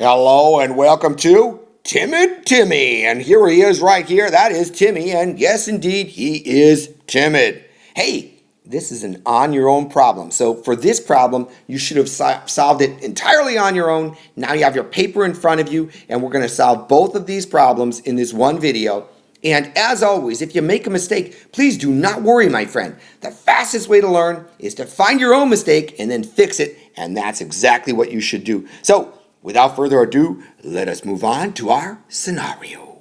Hello and welcome to Timid Timmy. And here he is right here. That is Timmy. And yes, indeed, he is timid. Hey, this is an on your own problem. So for this problem, you should have solved it entirely on your own. Now you have your paper in front of you, and we're going to solve both of these problems in this one video. And as always, if you make a mistake, please do not worry, my friend. The fastest way to learn is to find your own mistake and then fix it. And that's exactly what you should do. So without further ado, let us move on to our scenario.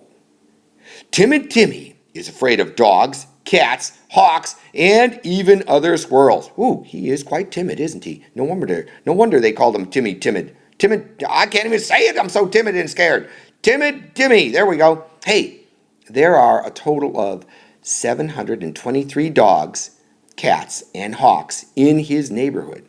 Timid Timmy is afraid of dogs, cats, hawks, and even other squirrels. Ooh, he is quite timid, isn't he? No wonder they called him Timmy Timid. Timid, I can't even say it. I'm so timid and scared. Timid Timmy, there we go. Hey, there are a total of 723 dogs, cats, and hawks in his neighborhood.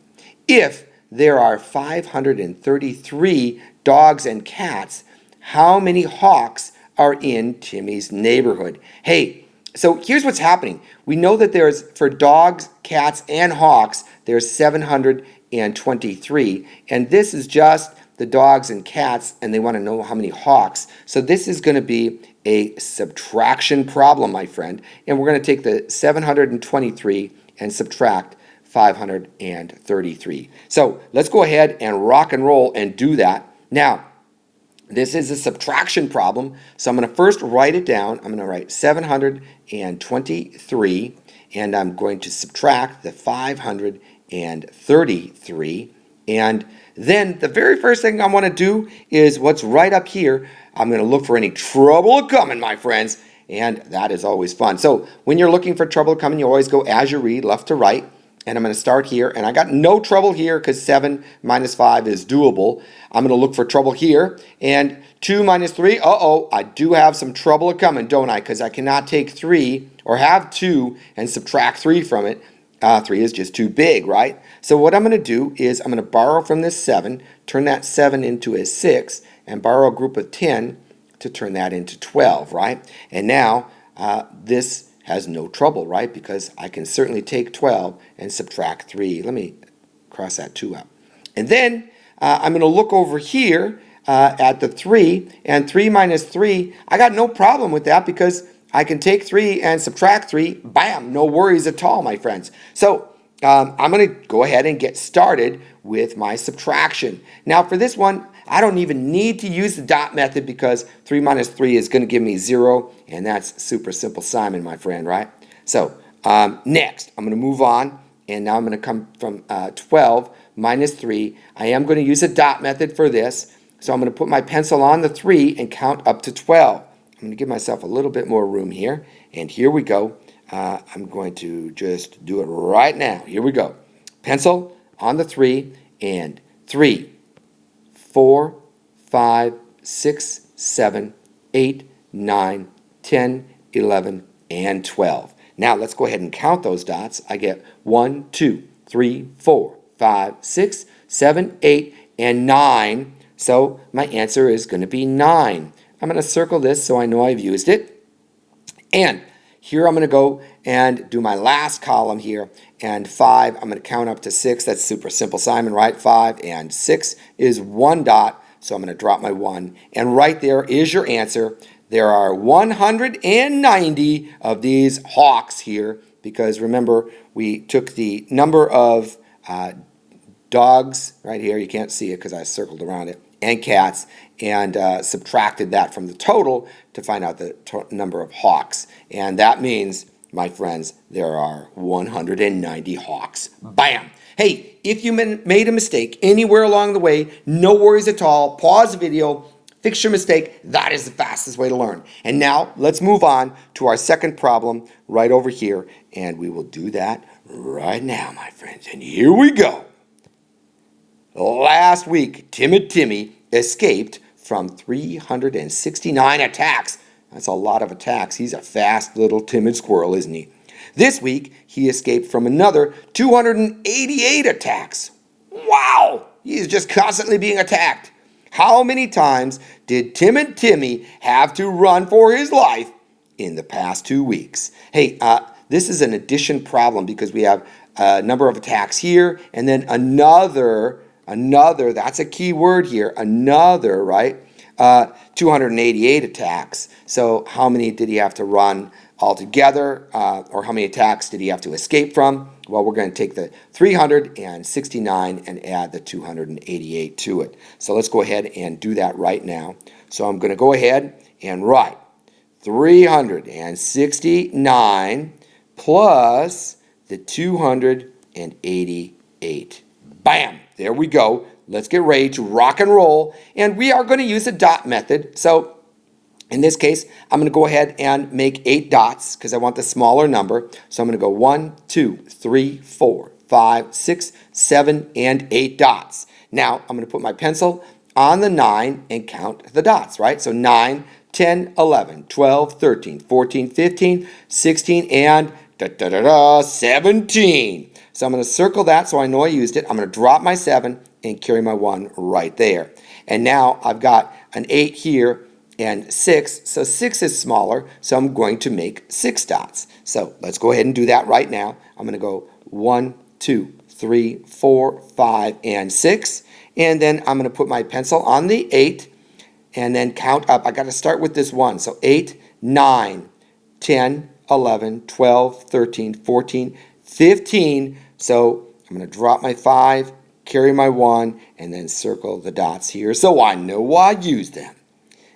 If there are 533 dogs and cats, how many hawks are in Timmy's neighborhood? Hey, so here's what's happening. We know that for dogs, cats, and hawks, there's 723. And this is just the dogs and cats, and they want to know how many hawks. So this is going to be a subtraction problem, my friend. And we're going to take the 723 and subtract 533. So let's go ahead and rock and roll and do that. Now, this is a subtraction problem, so I'm going to first write it down. I'm going to write 723, and I'm going to subtract the 533. And then the very first thing I want to do is what's right up here. I'm going to look for any trouble coming, my friends, and that is always fun. So when you're looking for trouble coming, you always go as you read, left to right. And I'm going to start here, and I got no trouble here because 7 minus 5 is doable. I'm going to look for trouble here, and 2 minus 3, I do have some trouble coming, don't I? Because I cannot take 3 or have 2 and subtract 3 from it. 3 is just too big, right? So what I'm going to do is I'm going to borrow from this 7, turn that 7 into a 6, and borrow a group of 10 to turn that into 12, right? And now this has no trouble, right? Because I can certainly take 12 and subtract 3. Let me cross that 2 out. And then I'm going to look over here at the 3, and 3 minus 3, I got no problem with that because I can take 3 and subtract 3. Bam, no worries at all, my friends. So I'm going to go ahead and get started with my subtraction. Now for this one, I don't even need to use the dot method because 3 minus 3 is going to give me 0, and that's super simple Simon, my friend, right? So next, I'm going to move on, and now I'm going to come from 12 minus 3. I am going to use a dot method for this, so I'm going to put my pencil on the 3 and count up to 12. I'm going to give myself a little bit more room here, and here we go. I'm going to just do it right now. Here we go. Pencil on the 3, and 3, 4, 5, 6, 7, 8, 9, 10, 11, and 12. Now let's go ahead and count those dots. I get 1, 2, 3, 4, 5, 6, 7, 8, and 9. So my answer is going to be 9. I'm going to circle this so I know I've used it. And here I'm going to go and do my last column here, and 5, I'm going to count up to 6. That's super simple, Simon, right? 5 and 6 is 1 dot, so I'm going to drop my 1. And right there is your answer. There are 190 of these hawks here because remember, we took the number of dogs right here. You can't see it because I circled around it, and cats, and subtracted that from the total to find out the number of hawks. And that means, my friends, there are 190 hawks. Bam! Hey, if you made a mistake anywhere along the way, no worries at all. Pause the video, fix your mistake. That is the fastest way to learn. And now let's move on to our second problem right over here, and we will do that right now, my friends. And here we go. Last week, Timid Timmy escaped from 369 attacks. That's a lot of attacks. He's a fast little timid squirrel, isn't he? This week, he escaped from another 288 attacks. Wow! He is just constantly being attacked. How many times did Timid Timmy have to run for his life in the past 2 weeks? Hey, this is an addition problem because we have a number of attacks here and then another another, that's a key word here, another, right? 288 attacks. So how many did he have to run altogether, or how many attacks did he have to escape from? Well, we're going to take the 369 and add the 288 to it. So let's go ahead and do that right now. So I'm going to go ahead and write 369 plus the 288. Bam! There we go. Let's get ready to rock and roll. And we are going to use the dot method. So in this case, I'm going to go ahead and make 8 dots because I want the smaller number. So I'm going to go 1, 2, 3, 4, 5, 6, 7, and 8 dots. Now I'm going to put my pencil on the 9 and count the dots, right? So 9, 10, 11, 12, 13, 14, 15, 16, and 17. So I'm going to circle that so I know I used it. I'm going to drop my 7 and carry my 1 right there. And now I've got an 8 here and 6. So 6 is smaller, so I'm going to make 6 dots. So let's go ahead and do that right now. I'm going to go 1, 2, 3, 4, 5, and 6. And then I'm going to put my pencil on the 8 and then count up. I got to start with this 1. So 8, 9, 10, 11, 12, 13, 14, 15. So I'm going to drop my 5, carry my 1, and then circle the dots here so I know I used them.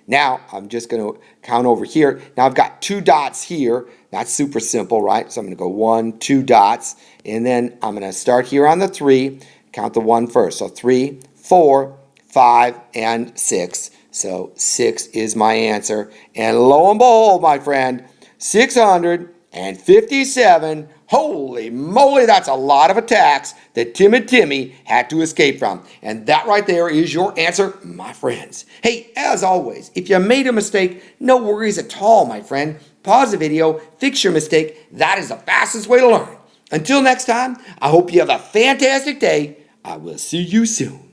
Now I'm just going to count over here. Now I've got 2 dots here. That's super simple, right? So I'm going to go 1, 2 dots, and then I'm going to start here on the 3, count the 1 first. So 3, 4, 5, and 6. So 6 is my answer. And lo and behold, my friend, 657. Holy moly, that's a lot of attacks that Timid Timmy had to escape from. And that right there is your answer, my friends. Hey, as always, if you made a mistake, no worries at all, my friend. Pause the video, fix your mistake. That is the fastest way to learn. Until next time, I hope you have a fantastic day. I will see you soon.